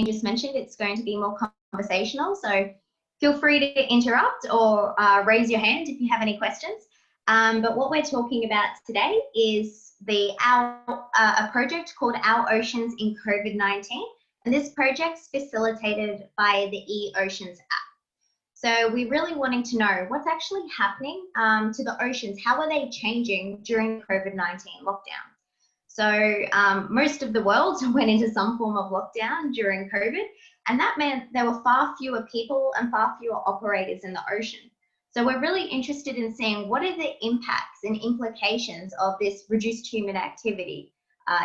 just mentioned, it's going to be more conversational, so feel free to interrupt or raise your hand if you have any questions. But what we're talking about today is a project called eOceans in COVID-19, and this project's facilitated by the eOceans app. So we're really wanting to know what's actually happening to the oceans. How are they changing during COVID-19 lockdown? So most of the world went into some form of lockdown during COVID, and that meant there were far fewer people and far fewer operators in the ocean. So we're really interested in seeing what are the impacts and implications of this reduced human activity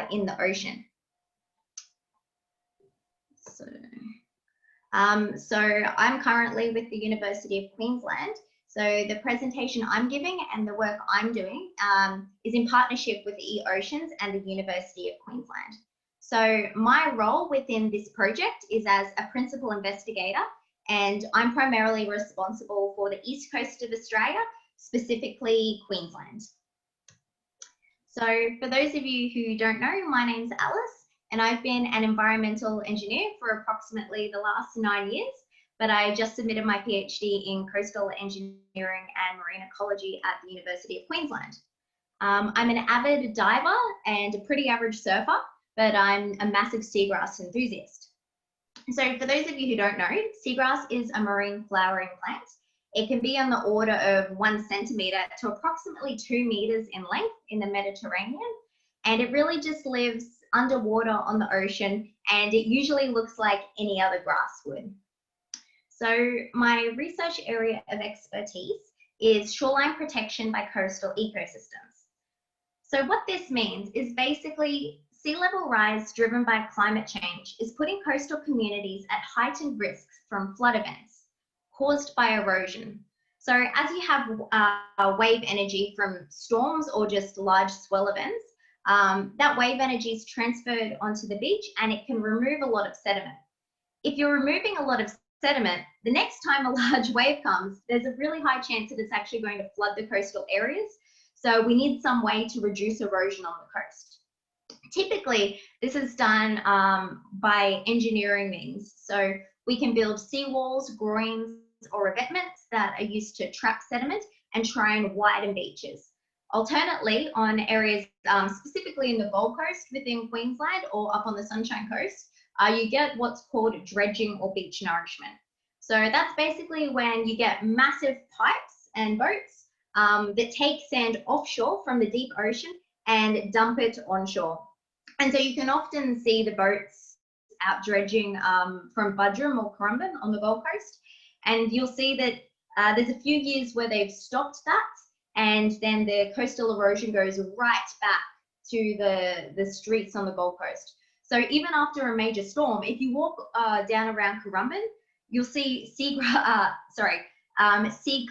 in the ocean. So I'm currently with the University of Queensland. So the presentation I'm giving and the work I'm doing is in partnership with eOceans and the University of Queensland. So my role within this project is as a principal investigator, and I'm primarily responsible for the east coast of Australia, specifically Queensland. So for those of you who don't know, my name's Alice, and I've been an environmental engineer for approximately the last 9 years, but I just submitted my PhD in coastal engineering and marine ecology at the University of Queensland. I'm an avid diver and a pretty average surfer, but I'm a massive seagrass enthusiast. So for those of you who don't know, seagrass is a marine flowering plant. It can be on the order of 1 centimetre to approximately 2 metres in length in the Mediterranean, and it really just lives underwater on the ocean, and it usually looks like any other grass would. So my research area of expertise is shoreline protection by coastal ecosystems. So what this means is basically sea level rise driven by climate change is putting coastal communities at heightened risks from flood events caused by erosion. So as you have wave energy from storms or just large swell events, that wave energy is transferred onto the beach and it can remove a lot of sediment. If you're removing a lot of sediment, the next time a large wave comes, there's a really high chance that it's actually going to flood the coastal areas. So we need some way to reduce erosion on the coast. Typically, this is done by engineering means. So we can build seawalls, groins, or revetments that are used to trap sediment and try and widen beaches. Alternately, on areas specifically in the Gold Coast within Queensland or up on the Sunshine Coast, you get what's called dredging or beach nourishment. So that's basically when you get massive pipes and boats that take sand offshore from the deep ocean and dump it onshore. And so you can often see the boats out dredging from Budrum or Currumbin on the Gold Coast. And you'll see that there's a few years where they've stopped that, and then the coastal erosion goes right back to the streets on the Gold Coast. So even after a major storm, if you walk down around Currumbin, you'll see sea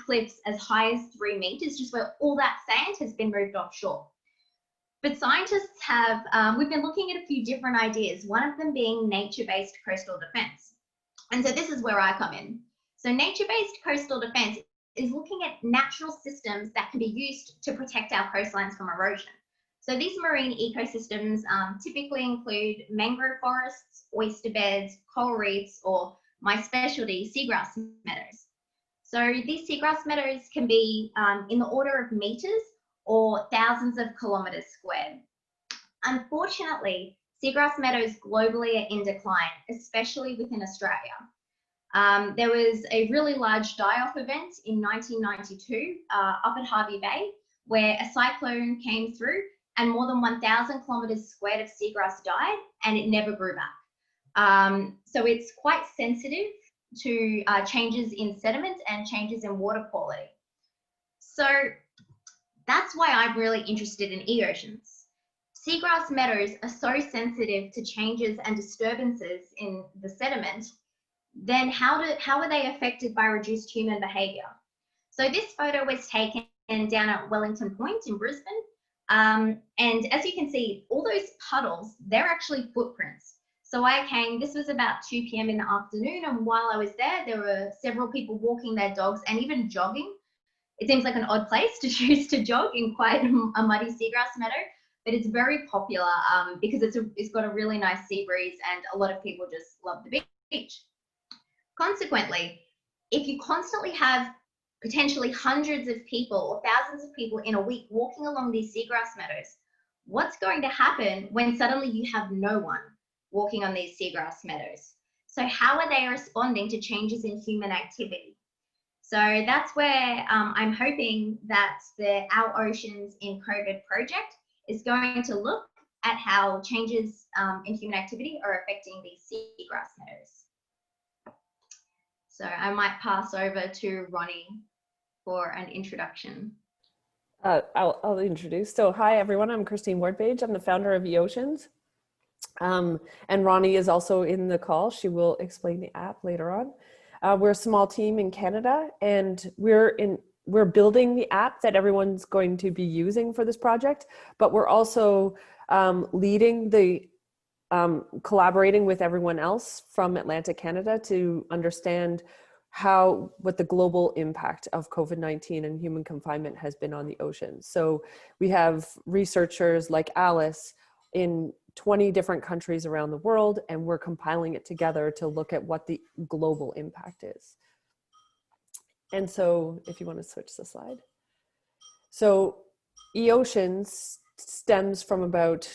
cliffs as high as 3 meters, just where all that sand has been moved offshore. But scientists have, we've been looking at a few different ideas, one of them being nature-based coastal defense. And so this is where I come in. So nature-based coastal defense is looking at natural systems that can be used to protect our coastlines from erosion. So these marine ecosystems typically include mangrove forests, oyster beds, coral reefs, or my specialty, seagrass meadows. So these seagrass meadows can be in the order of meters or thousands of kilometers squared. Unfortunately, seagrass meadows globally are in decline, especially within Australia. There was a really large die-off event in 1992 up at Hervey Bay, where a cyclone came through and more than 1,000 kilometers squared of seagrass died, and it never grew back. So it's quite sensitive to changes in sediment and changes in water quality. So that's why I'm really interested in eOceans. Seagrass meadows are so sensitive to changes and disturbances in the sediment. Then how are they affected by reduced human behaviour? So this photo was taken down at Wellington Point in Brisbane. And as you can see, all those puddles, they're actually footprints. So this was about 2 p.m. in the afternoon, and while I was there, there were several people walking their dogs and even jogging. It seems like an odd place to choose to jog in quite a muddy seagrass meadow, but it's very popular because it's got a really nice sea breeze and a lot of people just love the beach. Consequently, if you constantly have potentially hundreds of people or thousands of people in a week walking along these seagrass meadows, what's going to happen when suddenly you have no one walking on these seagrass meadows? So how are they responding to changes in human activity? So that's where I'm hoping that the Our Oceans in COVID project is going to look at how changes in human activity are affecting these seagrass meadows. So I might pass over to Ronnie for an introduction. I'll introduce. So hi everyone, I'm Christine Wardpage. I'm the founder of eOceans. And Ronnie is also in the call. She will explain the app later on. We're a small team in Canada, and we're building the app that everyone's going to be using for this project, but we're also leading the collaborating with everyone else from Atlantic Canada to understand what the global impact of COVID-19 and human confinement has been on the ocean. So we have researchers like Alice in 20 different countries around the world, and we're compiling it together to look at what the global impact is. And so if you want to switch the slide. So eOceans stems from about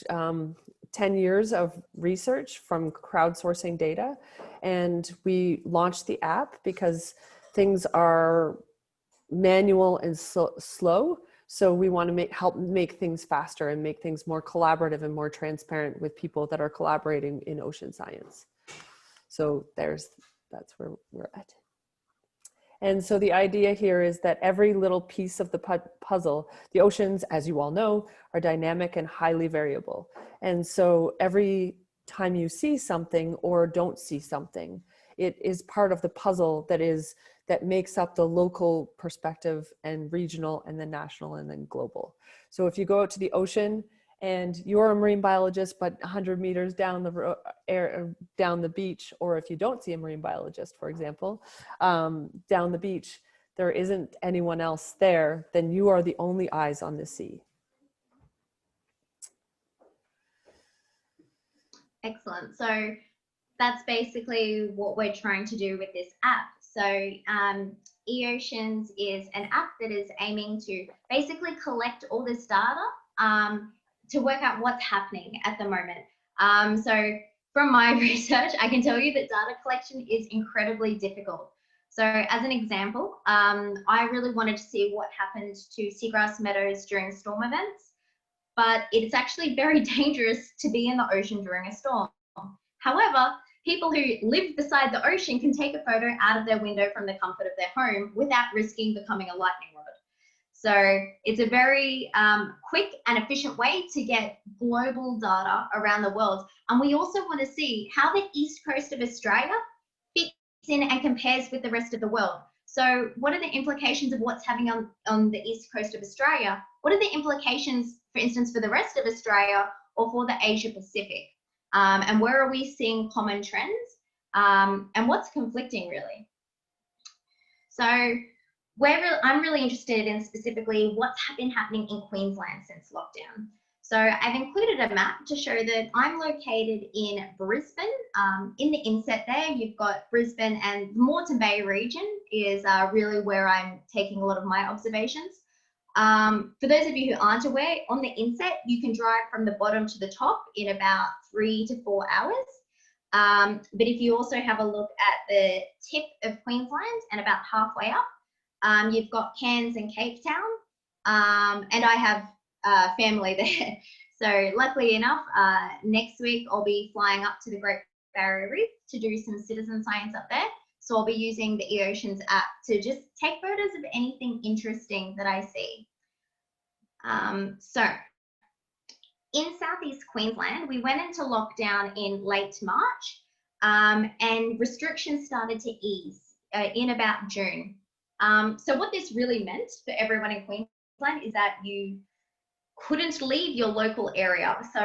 10 years of research from crowdsourcing data. And we launched the app because things are manual and slow. So we want to help make things faster and make things more collaborative and more transparent with people that are collaborating in ocean science. So that's where we're at. And so the idea here is that every little piece of the puzzle, the oceans, as you all know, are dynamic and highly variable. And so every time you see something or don't see something, it is part of the puzzle that makes up the local perspective and regional and then national and then global. So if you go out to the ocean and you're a marine biologist, but 100 meters down the beach, or if you don't see a marine biologist, for example, down the beach, there isn't anyone else there, then you are the only eyes on the sea. Excellent. So that's basically what we're trying to do with this app. So eOceans is an app that is aiming to basically collect all this data to work out what's happening at the moment. So from my research, I can tell you that data collection is incredibly difficult. So as an example, I really wanted to see what happened to seagrass meadows during storm events, but it's actually very dangerous to be in the ocean during a storm. However, people who live beside the ocean can take a photo out of their window from the comfort of their home without risking becoming a lightning rod. So it's a very quick and efficient way to get global data around the world. And we also want to see how the east coast of Australia fits in and compares with the rest of the world. So what are the implications of what's happening on the east coast of Australia? What are the implications, for instance, for the rest of Australia or for the Asia Pacific? And where are we seeing common trends? And what's conflicting really? So I'm really interested in specifically what's been happening in Queensland since lockdown. So I've included a map to show that I'm located in Brisbane. In the inset there, you've got Brisbane, and the Moreton Bay region is really where I'm taking a lot of my observations. For those of you who aren't aware, on the inset, you can drive from the bottom to the top in about 3 to 4 hours. But if you also have a look at the tip of Queensland and about halfway up, you've got Cairns and Cape Town, and I have family there. So luckily enough, next week I'll be flying up to the Great Barrier Reef to do some citizen science up there. So I'll be using the eOceans app to just take photos of anything interesting that I see. So in Southeast Queensland, we went into lockdown in late March, and restrictions started to ease in about June. So what this really meant for everyone in Queensland is that you couldn't leave your local area. So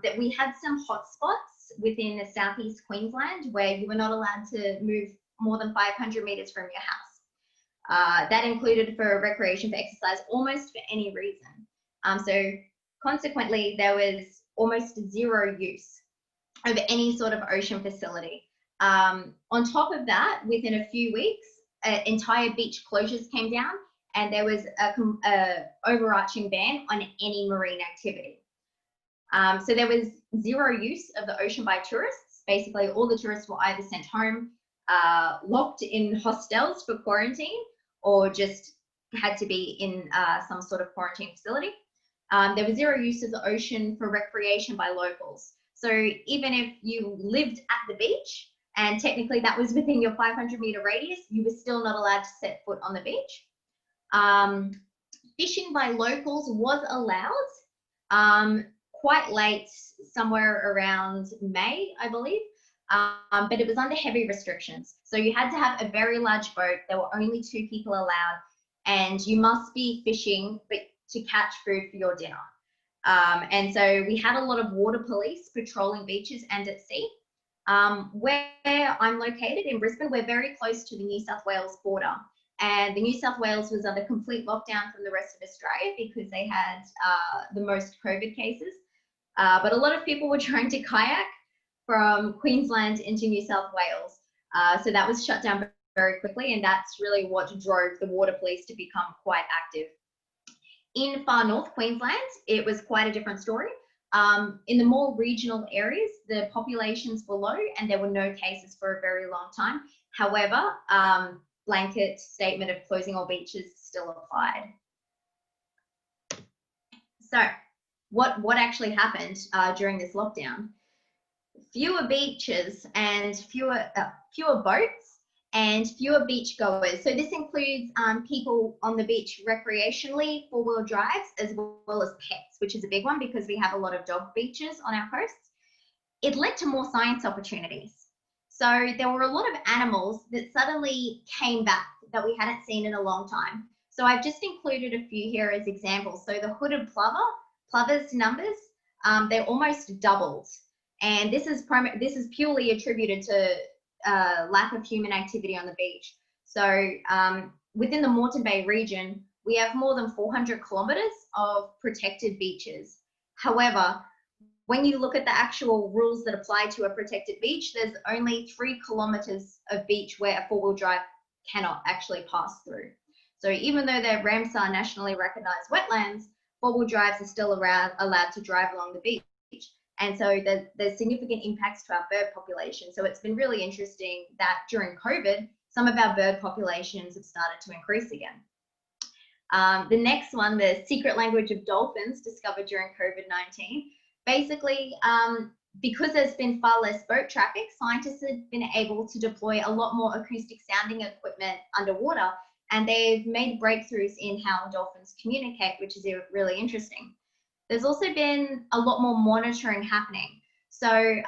that we had some hotspots within Southeast Queensland where you were not allowed to move more than 500 meters from your house. That included for recreation, for exercise, almost for any reason. So consequently, there was almost zero use of any sort of ocean facility. On top of that, within a few weeks, entire beach closures came down, and there was a overarching ban on any marine activity. So there was zero use of the ocean by tourists. Basically, all the tourists were either sent home, locked in hostels for quarantine, or just had to be in some sort of quarantine facility. There was zero use of the ocean for recreation by locals. So even if you lived at the beach, and technically that was within your 500-meter radius, you were still not allowed to set foot on the beach. Fishing by locals was allowed quite late, somewhere around May, I believe, but it was under heavy restrictions. So you had to have a very large boat. There were only 2 people allowed, and you must be fishing but to catch food for your dinner. And so we had a lot of water police patrolling beaches and at sea. Where I'm located in Brisbane, we're very close to the New South Wales border. And the New South Wales was under complete lockdown from the rest of Australia because they had the most COVID cases. But a lot of people were trying to kayak from Queensland into New South Wales. So that was shut down very quickly, and that's really what drove the water police to become quite active. In far north Queensland, it was quite a different story. In the more regional areas, the populations were low and there were no cases for a very long time. However, blanket statement of closing all beaches still applied. So what actually happened during this lockdown? Fewer beaches and fewer boats and fewer beach goers. So this includes people on the beach recreationally, 4-wheel drives, as well as pets, which is a big one because we have a lot of dog beaches on our coasts. It led to more science opportunities. So there were a lot of animals that suddenly came back that we hadn't seen in a long time. So I've just included a few here as examples. So the hooded plover's numbers, they almost doubled. And this is purely attributed to lack of human activity on the beach. So within the Moreton Bay region, we have more than 400 kilometres of protected beaches. However, when you look at the actual rules that apply to a protected beach, there's only 3 kilometres of beach where a 4-wheel drive cannot actually pass through. So even though they're Ramsar nationally recognised wetlands, 4-wheel drives are still allowed to drive along the beach. And so there's significant impacts to our bird population. So it's been really interesting that during COVID, some of our bird populations have started to increase again. The next one, the secret language of dolphins discovered during COVID-19. Basically, because there's been far less boat traffic, scientists have been able to deploy a lot more acoustic sounding equipment underwater, and they've made breakthroughs in how dolphins communicate, which is really interesting. There's also been a lot more monitoring happening. So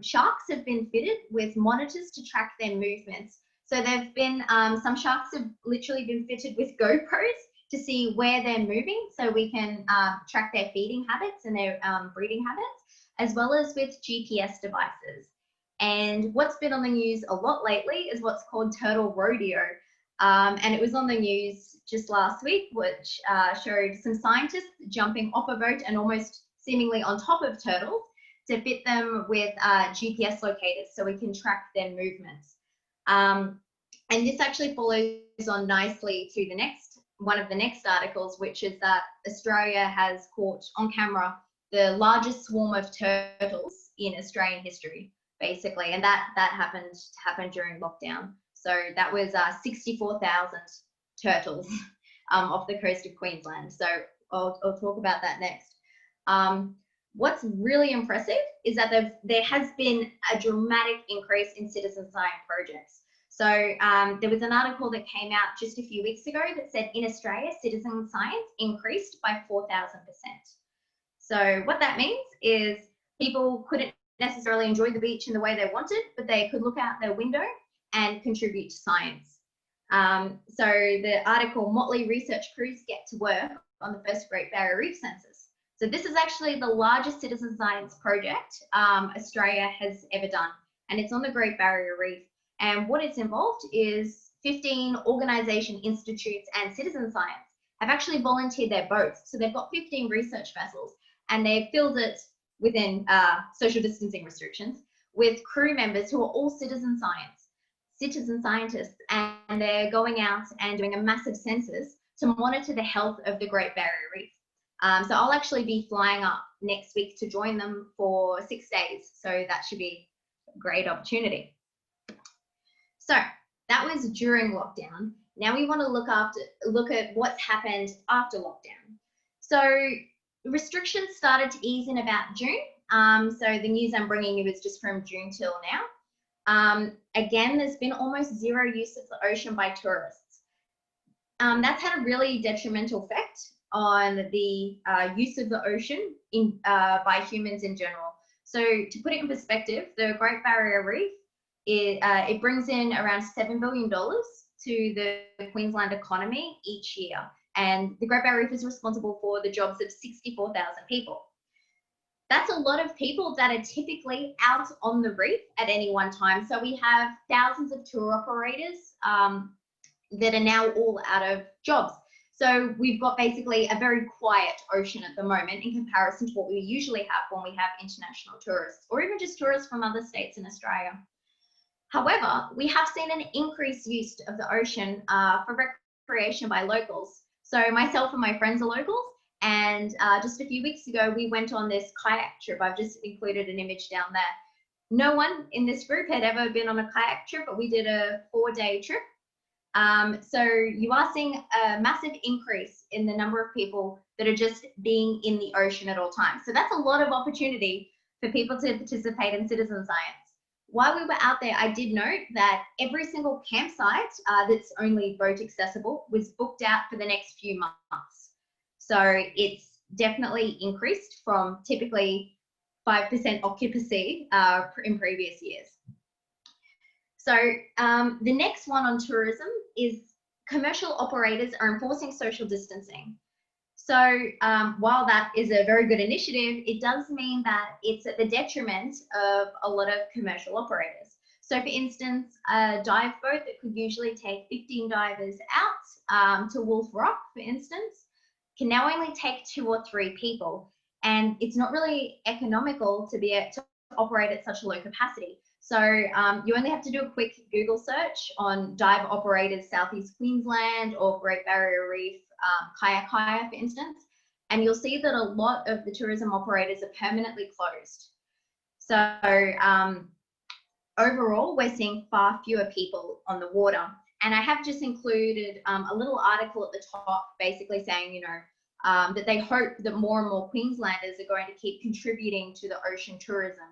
sharks have been fitted with monitors to track their movements. So there've been, some sharks have literally been fitted with GoPros to see where they're moving, so we can track their feeding habits and their breeding habits, as well as with GPS devices. And what's been on the news a lot lately is what's called turtle rodeo. And it was on the news just last week, which showed some scientists jumping off a boat and almost seemingly on top of turtles to fit them with GPS locators so we can track their movements. And this actually follows on nicely to one of the next articles, which is that Australia has caught on camera the largest swarm of turtles in Australian history, basically, and that happened during lockdown. So that was 64,000 turtles off the coast of Queensland. So I'll talk about that next. What's really impressive is that there has been a dramatic increase in citizen science projects. So there was an article that came out just a few weeks ago that said in Australia, citizen science increased by 4,000%. So what that means is people couldn't necessarily enjoy the beach in the way they wanted, but they could look out their window and contribute to science. So the article, Motley research crews get to work on the first Great Barrier Reef census. So this is actually the largest citizen science project Australia has ever done, and it's on the Great Barrier Reef. And what it's involved is 15 organisation institutes and citizen science have actually volunteered their boats. So they've got 15 research vessels, and they filled it within social distancing restrictions with crew members who are all citizen scientists, and they're going out and doing a massive census to monitor the health of the Great Barrier Reef. So I'll actually be flying up next week to join them for 6 days. So that should be a great opportunity. So that was during lockdown. Now we want to look at what's happened after lockdown. So restrictions started to ease in about June. So the news I'm bringing you is just from June till now. Again, there's been almost zero use of the ocean by tourists. That's had a really detrimental effect on the use of the ocean by humans in general. So to put it in perspective, the Great Barrier Reef, it brings in around $7 billion to the Queensland economy each year. And the Great Barrier Reef is responsible for the jobs of 64,000 people. That's a lot of people that are typically out on the reef at any one time. So we have thousands of tour operators that are now all out of jobs. So we've got basically a very quiet ocean at the moment in comparison to what we usually have when we have international tourists, or even just tourists from other states in Australia. However, we have seen an increased use of the ocean for recreation by locals. So myself and my friends are locals, and just a few weeks ago, we went on this kayak trip. I've just included an image down there. No one in this group had ever been on a kayak trip, but we did a 4-day trip. So you are seeing a massive increase in the number of people that are just being in the ocean at all times. So that's a lot of opportunity for people to participate in citizen science. While we were out there, I did note that every single campsite that's only boat accessible was booked out for the next few months. So it's definitely increased from typically 5% occupancy in previous years. So the next one on tourism is commercial operators are enforcing social distancing. So while that is a very good initiative, it does mean that it's at the detriment of a lot of commercial operators. So for instance, a dive boat that could usually take 15 divers out to Wolf Rock, for instance, can now only take 2 or 3 people. And it's not really economical to be able to operate at such a low capacity. So you only have to do a quick Google search on dive operators Southeast Queensland or Great Barrier Reef kayak hire, for instance, and you'll see that a lot of the tourism operators are permanently closed. So overall, we're seeing far fewer people on the water. And I have just included a little article at the top basically saying, you know, that they hope that more and more Queenslanders are going to keep contributing to the ocean tourism.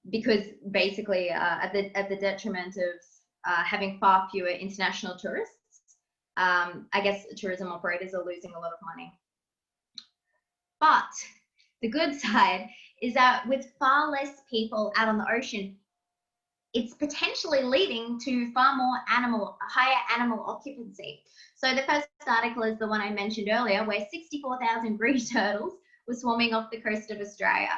Because basically at the detriment of having far fewer international tourists, I guess tourism operators are losing a lot of money. But the good side is that with far less people out on the ocean, it's potentially leading to far more higher animal occupancy. So the first article is the one I mentioned earlier, where 64,000 green turtles were swarming off the coast of Australia.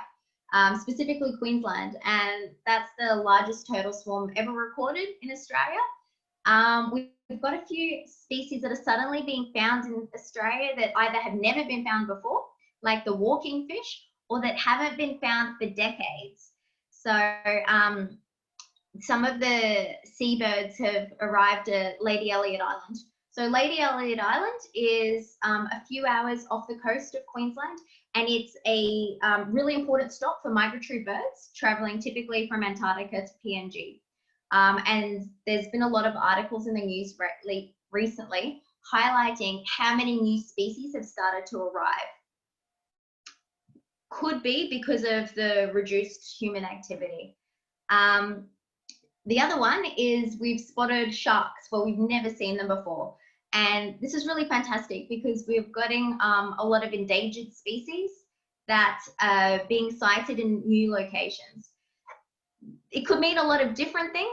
Specifically Queensland, and that's the largest turtle swarm ever recorded in Australia. We've got a few species that are suddenly being found in Australia that either have never been found before, like the walking fish, or that haven't been found for decades. So some of the seabirds have arrived at Lady Elliot Island. So Lady Elliot Island is a few hours off the coast of Queensland, and it's a really important stop for migratory birds traveling typically from Antarctica to PNG. And there's been a lot of articles in the news recently highlighting how many new species have started to arrive. Could be because of the reduced human activity. The other one is we've spotted sharks. Well, we've never seen them before. And this is really fantastic because we're getting a lot of endangered species that are being sighted in new locations. It could mean a lot of different things.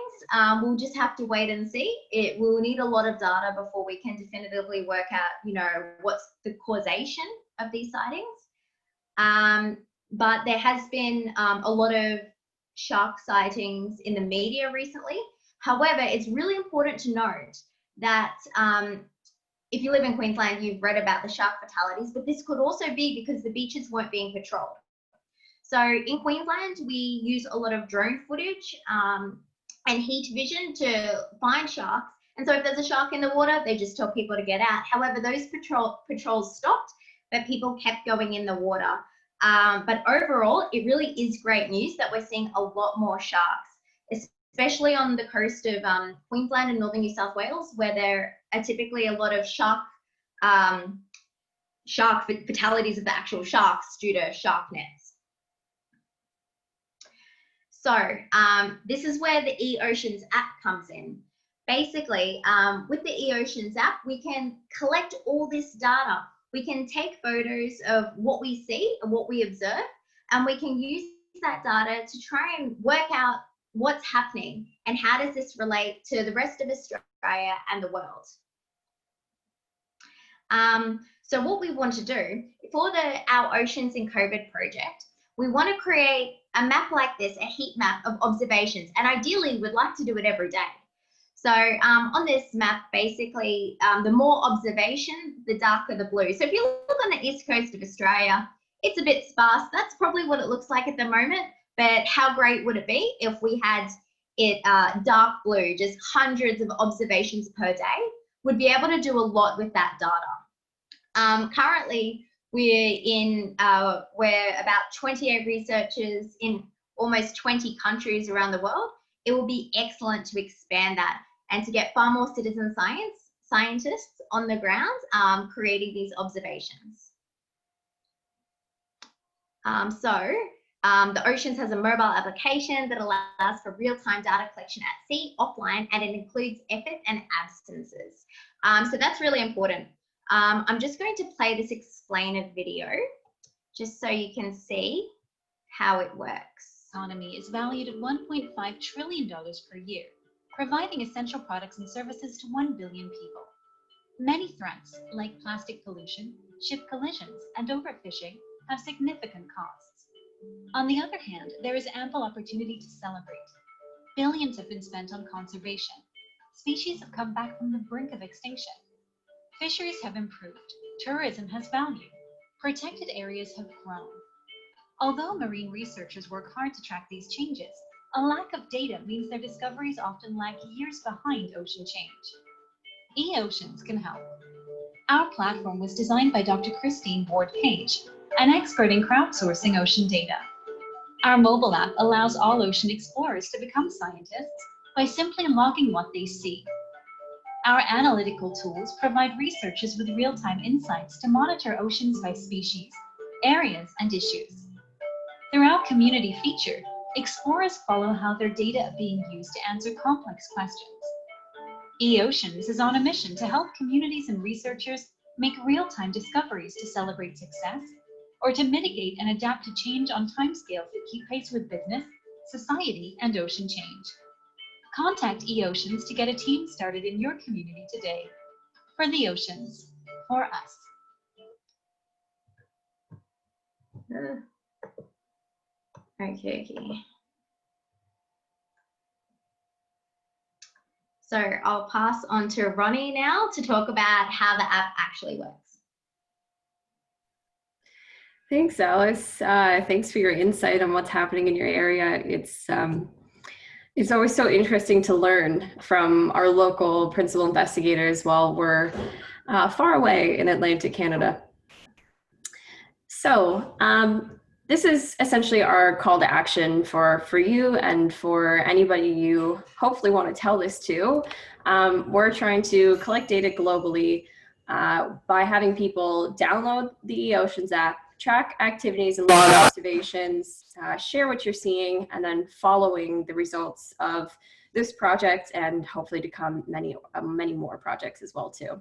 We'll just have to wait and see. We'll need a lot of data before we can definitively work out, you know, what's the causation of these sightings. But there has been a lot of shark sightings in the media recently. However, it's really important to note that if you live in Queensland, you've read about the shark fatalities, but this could also be because the beaches weren't being patrolled. So in Queensland, we use a lot of drone footage and heat vision to find sharks. And so if there's a shark in the water, they just tell people to get out. However, those patrols stopped, but people kept going in the water. But overall, it really is great news that we're seeing a lot more sharks, especially on the coast of Queensland and northern New South Wales, where there are typically a lot of shark fatalities of the actual sharks due to shark nets. So this is where the eOceans app comes in. Basically, with the eOceans app, we can collect all this data. We can take photos of what we see and what we observe, and we can use that data to try and work out what's happening and how does this relate to the rest of Australia and the world. So what we want to do for our Oceans in COVID project, we want to create a map like this, a heat map of observations, and ideally we'd like to do it every day. So on this map, basically, the more observation, the darker the blue. So if you look on the east coast of Australia, it's a bit sparse. That's probably what it looks like at the moment. But how great would it be if we had it dark blue, just hundreds of observations per day? We'd be able to do a lot with that data. Currently, we're about 28 researchers in almost 20 countries around the world. It will be excellent to expand that and to get far more citizen scientists on the ground creating these observations. The Oceans has a mobile application that allows for real-time data collection at sea, offline, and it includes effort and absences. So that's really important. I'm just going to play this explainer video just so you can see how it works. Economy is valued at $1.5 trillion per year, providing essential products and services to 1 billion people. Many threats, like plastic pollution, ship collisions, and overfishing, have significant costs. On the other hand, there is ample opportunity to celebrate. Billions have been spent on conservation. Species have come back from the brink of extinction. Fisheries have improved. Tourism has value. Protected areas have grown. Although marine researchers work hard to track these changes, a lack of data means their discoveries often lag years behind ocean change. eOceans can help. Our platform was designed by Dr. Christine Ward-Page, an expert in crowdsourcing ocean data. Our mobile app allows all ocean explorers to become scientists by simply logging what they see. Our analytical tools provide researchers with real-time insights to monitor oceans by species, areas, and issues. Through our community feature, explorers follow how their data are being used to answer complex questions. eOceans is on a mission to help communities and researchers make real-time discoveries to celebrate success, or to mitigate and adapt to change on timescales that keep pace with business, society, and ocean change. Contact eOceans to get a team started in your community today. For the oceans, for us. Okay. So I'll pass on to Ronnie now to talk about how the app actually works. Thanks, Alice. Thanks for your insight on what's happening in your area. It's always so interesting to learn from our local principal investigators while we're far away in Atlantic Canada. So this is essentially our call to action for you and for anybody you hopefully want to tell this to. We're trying to collect data globally by having people download the eOceans app, track activities and log observations, share what you're seeing, and then following the results of this project and hopefully to come many more projects as well too.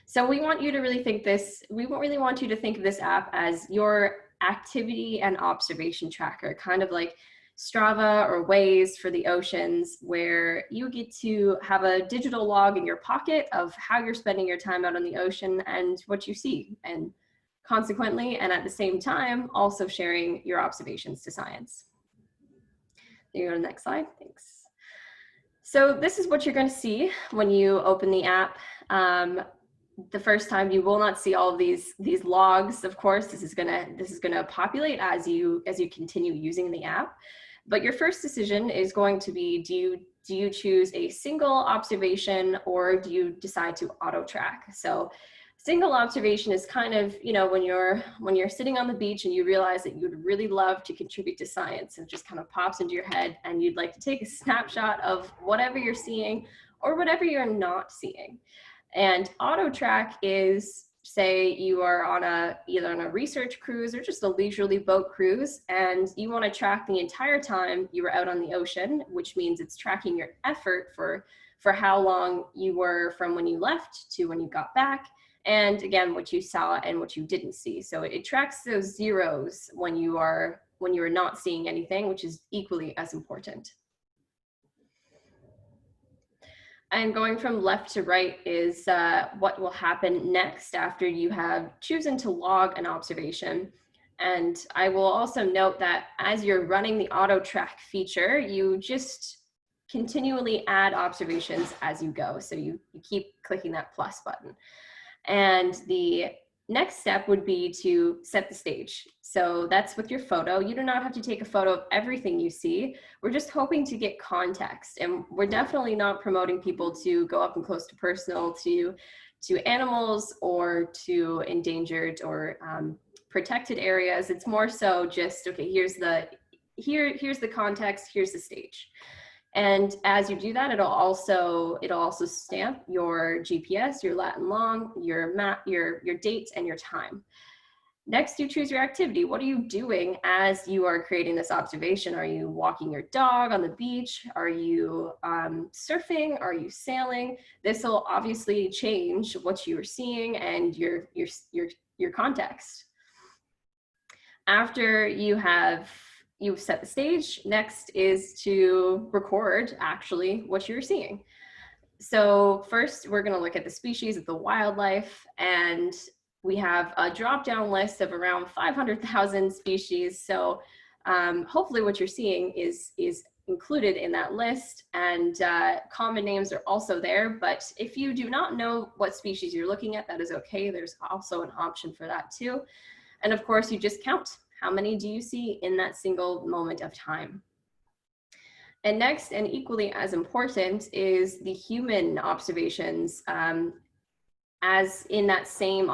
So we want you to really think we really want you to think of this app as your activity and observation tracker, kind of like Strava or Waze for the oceans, where you get to have a digital log in your pocket of how you're spending your time out on the ocean and what you see, and consequently, and at the same time, also sharing your observations to science. You go to the next slide, thanks. So this is what you're going to see when you open the app. the first time you will not see all of these logs. Of course, this is gonna populate as you continue using the app. But your first decision is going to be, do you choose a single observation, or do you decide to auto track? So single observation is kind of, you know, when you're sitting on the beach and you realize that you would really love to contribute to science, and it just kind of pops into your head and you'd like to take a snapshot of whatever you're seeing or whatever you're not seeing. And auto track is, say you are on either on a research cruise or just a leisurely boat cruise, and you want to track the entire time you were out on the ocean, which means it's tracking your effort for how long you were from when you left to when you got back, and again, what you saw and what you didn't see. So it tracks those zeros when you are not seeing anything, which is equally as important. And going from left to right is what will happen next after you have chosen to log an observation. And I will also note that as you're running the auto track feature, you just continually add observations as you go. So you keep clicking that plus button. And the next step would be to set the stage. So that's with your photo. You do not have to take a photo of everything you see. We're just hoping to get context. And we're definitely not promoting people to go up and close to personal to animals or to endangered or protected areas. It's more so just, okay, here's the context, here's the stage. And as you do that, it'll also stamp your GPS, your lat and long, your map, your dates, and your time. Next, you choose your activity. What are you doing as you are creating this observation? Are you walking your dog on the beach? Are you surfing? Are you sailing? This will obviously change what you are seeing and your context. After you've set the stage, next is to record actually what you're seeing. So first, we're going to look at the species of the wildlife, and we have a drop-down list of around 500,000 species. So hopefully what you're seeing is included in that list, and common names are also there. But if you do not know what species you're looking at, that is okay. There's also an option for that too. And of course, you just count. How many do you see in that single moment of time? And next, and equally as important, is the human observations, as in that same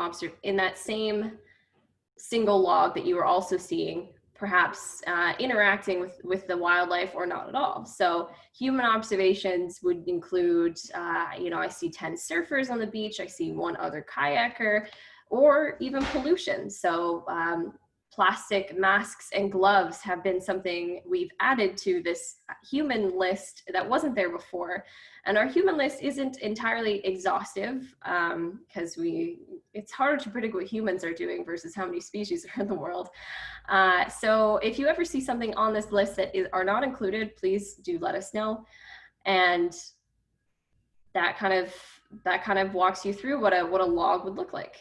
single log that you are also seeing, perhaps interacting with the wildlife or not at all. So human observations would include, you know, I see 10 surfers on the beach, I see one other kayaker, or even pollution. So plastic masks and gloves have been something we've added to this human list that wasn't there before. And our human list isn't entirely exhaustive, because it's harder to predict what humans are doing versus how many species are in the world. So if you ever see something on this list that are not included, please do let us know. And that kind of walks you through what a log would look like.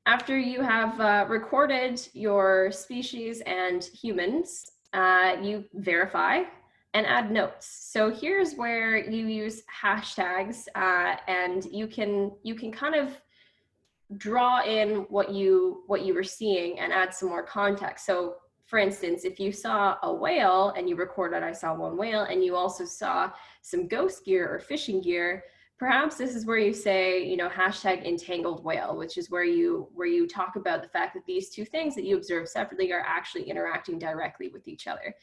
After you have recorded your species and humans, you verify and add notes. So here's where you use hashtags, and you can kind of draw in what you were seeing and add some more context. So for instance, if you saw a whale and you recorded, I saw one whale, and you also saw some ghost gear or fishing gear, perhaps this is where you say, you know, hashtag entangled whale, which is where you talk about the fact that these two things that you observe separately are actually interacting directly with each other.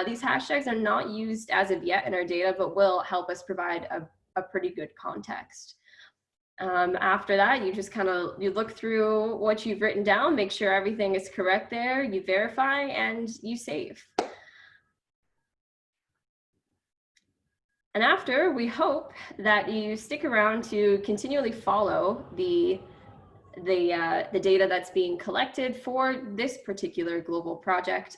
These hashtags are not used as of yet in our data, but will help us provide a pretty good context. After that, you just you look through what you've written down, make sure everything is correct there, you verify, and you save. And after, we hope that you stick around to continually follow the data that's being collected for this particular global project.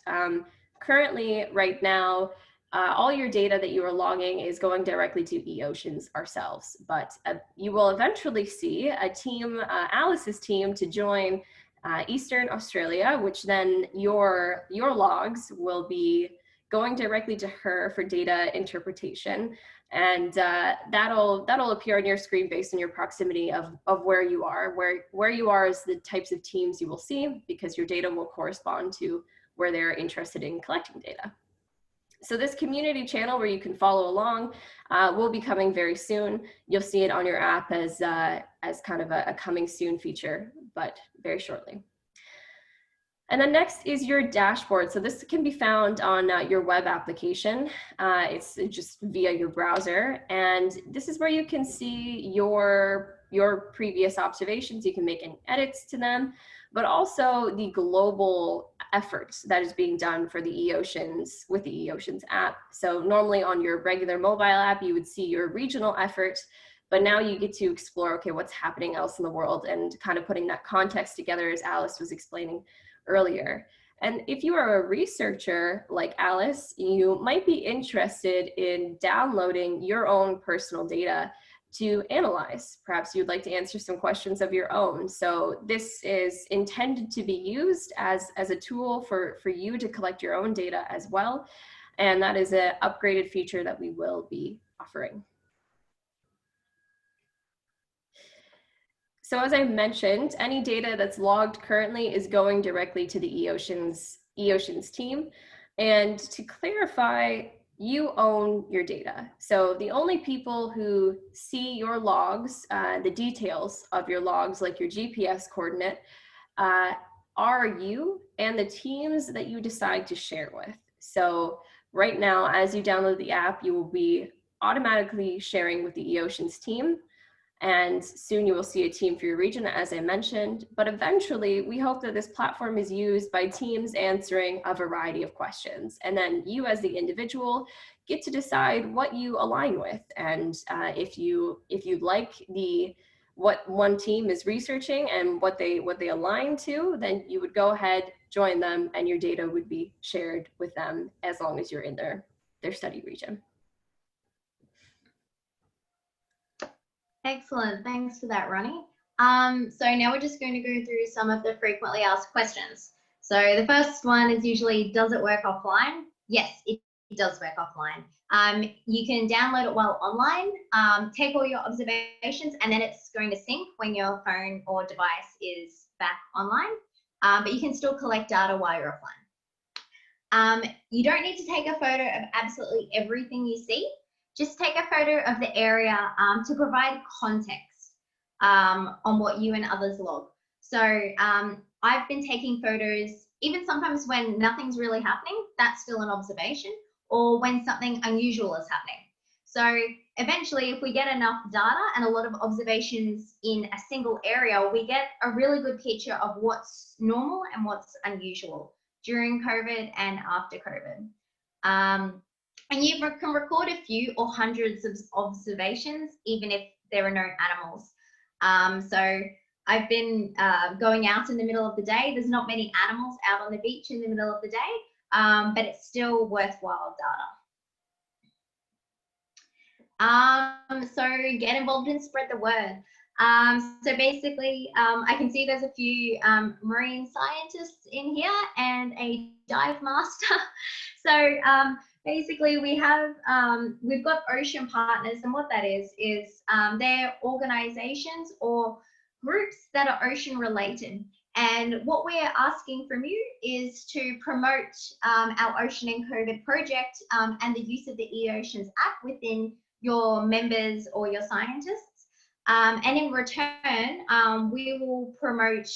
Currently, right now, all your data that you are logging is going directly to eOceans ourselves, but you will eventually see a team, Alice's team, to join Eastern Australia, which then your logs will be going directly to her for data interpretation. And that'll appear on your screen based on your proximity of where you are. Where you are is the types of teams you will see, because your data will correspond to where they're interested in collecting data. So this community channel where you can follow along will be coming very soon. You'll see it on your app as kind of a coming soon feature, but very shortly. And then next is your dashboard. So this can be found on your web application. It's just via your browser. And this is where you can see your previous observations. You can make any edits to them, but also the global efforts that is being done for the eOceans with the eOceans app. So normally on your regular mobile app, you would see your regional efforts, but now you get to explore, okay, what's happening else in the world, and kind of putting that context together, as Alice was explaining earlier. And if you are a researcher like Alice, you might be interested in downloading your own personal data to analyze. Perhaps you'd like to answer some questions of your own. So this is intended to be used as a tool for you to collect your own data as well. And that is an upgraded feature that we will be offering. So as I mentioned, any data that's logged currently is going directly to the eOceans team. And to clarify, you own your data. So the only people who see your logs, the details of your logs, like your GPS coordinate, are you and the teams that you decide to share with. So right now, as you download the app, you will be automatically sharing with the eOceans team. And soon you will see a team for your region, as I mentioned. But eventually, we hope that this platform is used by teams answering a variety of questions. And then you as the individual get to decide what you align with. And if you like what one team is researching and what they align to, then you would go ahead, join them, and your data would be shared with them as long as you're in their study region. Excellent, thanks for that, Ronnie. So now we're just going to go through some of the frequently asked questions. So the first one is usually, does it work offline? Yes, it does work offline. You can download it while online, take all your observations, and then it's going to sync when your phone or device is back online. But you can still collect data while you're offline. You don't need to take a photo of absolutely everything you see. Just take a photo of the area to provide context on what you and others log. So I've been taking photos, even sometimes when nothing's really happening, that's still an observation, or when something unusual is happening. So eventually, if we get enough data and a lot of observations in a single area, we get a really good picture of what's normal and what's unusual during COVID and after COVID. And you can record a few or hundreds of observations, even if there are no animals. So I've been going out in the middle of the day. There's not many animals out on the beach in the middle of the day, but it's still worthwhile data. So get involved and spread the word. So basically, I can see there's a few marine scientists in here and a dive master. So basically, we've got ocean partners, and what that is they're organizations or groups that are ocean related. And what we're asking from you is to promote our Ocean and COVID project and the use of the eOceans app within your members or your scientists. And in return, we will promote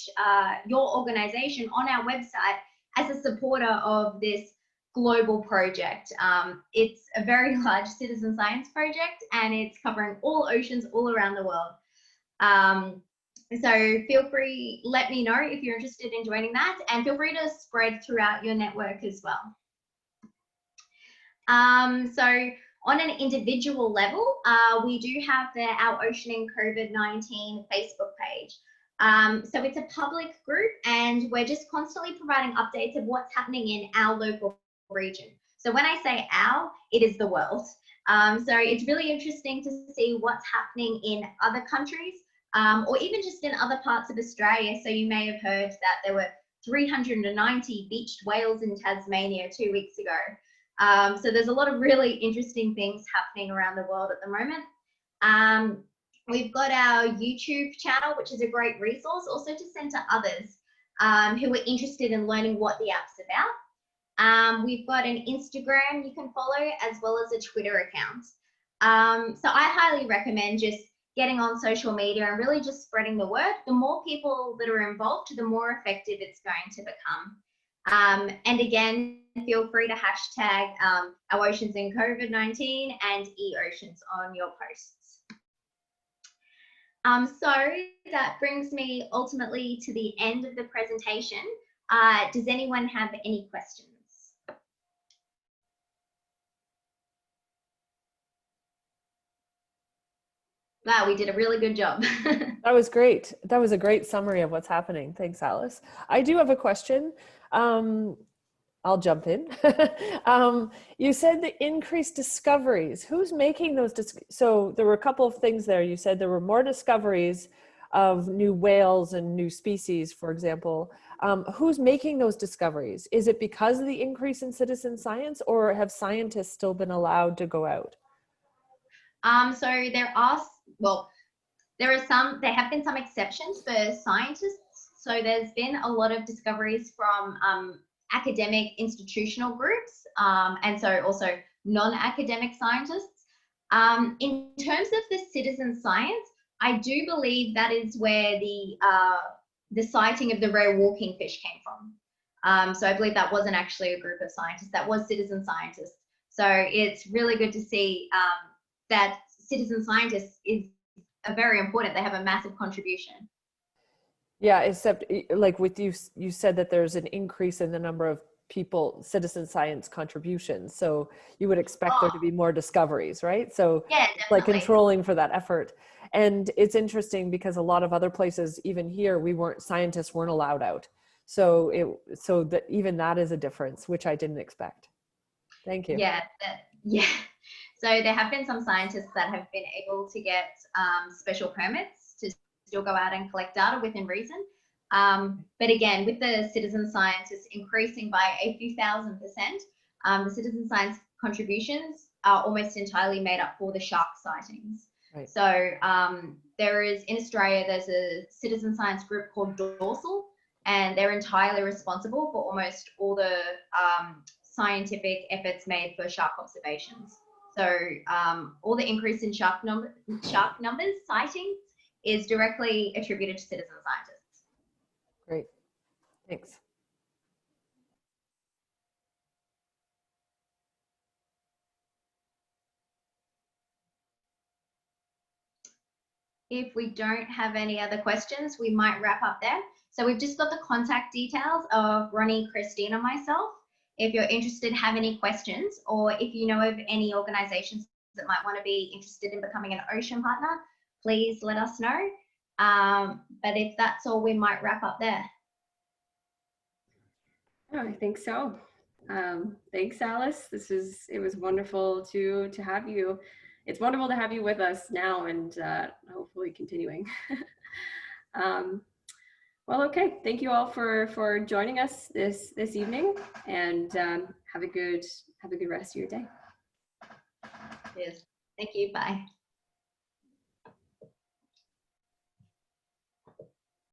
your organization on our website as a supporter of this global project. It's a very large citizen science project, and it's covering all oceans all around the world. So feel free, let me know if you're interested in joining that, and feel free to spread throughout your network as well. So on an individual level, we do have our Ocean and COVID-19 Facebook page. So it's a public group, and we're just constantly providing updates of what's happening in our local region. So when I say our, it is the world. So it's really interesting to see what's happening in other countries, or even just in other parts of Australia. So you may have heard that there were 390 beached whales in Tasmania 2 weeks ago. So there's a lot of really interesting things happening around the world at the moment. We've got our YouTube channel, which is a great resource also to send to others who are interested in learning what the app's about. We've got an Instagram you can follow, as well as a Twitter account. So I highly recommend just getting on social media and really just spreading the word. The more people that are involved, the more effective it's going to become. And again, feel free to hashtag our oceans in COVID-19 and eOceans on your posts. So that brings me ultimately to the end of the presentation. Does anyone have any questions? Wow, we did a really good job. That was great. That was a great summary of what's happening. Thanks, Alice. I do have a question. I'll jump in. You said the increased discoveries. Who's making those? So there were a couple of things there. You said there were more discoveries of new whales and new species, for example. Who's making those discoveries? Is it because of the increase in citizen science, or have scientists still been allowed to go out? So there have been some exceptions for scientists. So there's been a lot of discoveries from academic institutional groups, and so also non-academic scientists. In terms of the citizen science, I do believe that is where the sighting of the rare walking fish came from. So I believe that wasn't actually a group of scientists, that was citizen scientists. So it's really good to see that citizen scientists are very important. They have a massive contribution. Yeah, except like with you said that there's an increase in the number of people, citizen science contributions. So you would expect there to be more discoveries, right? So yeah, like controlling for that effort. And it's interesting because a lot of other places, even here, scientists weren't allowed out. So that even that is a difference, which I didn't expect. Thank you. Yeah, So there have been some scientists that have been able to get special permits to still go out and collect data within reason. But again, with the citizen scientists increasing by a few thousand %, the citizen science contributions are almost entirely made up for the shark sightings. Right. So there is, in Australia, there's a citizen science group called Dorsal, and they're entirely responsible for almost all the scientific efforts made for shark observations. So all the increase in shark numbers, sightings, is directly attributed to citizen scientists. Great, thanks. If we don't have any other questions, we might wrap up there. So we've just got the contact details of Ronnie, Christine, and myself. If you're interested, have any questions, or if you know of any organizations that might want to be interested in becoming an ocean partner, please let us know. But if that's all, we might wrap up there. Oh, I think so. Thanks, Alice. It was wonderful to have you. It's wonderful to have you with us now and hopefully continuing. Well, okay. Thank you all for joining us this evening, and have a good rest of your day. Yes. Thank you. Bye.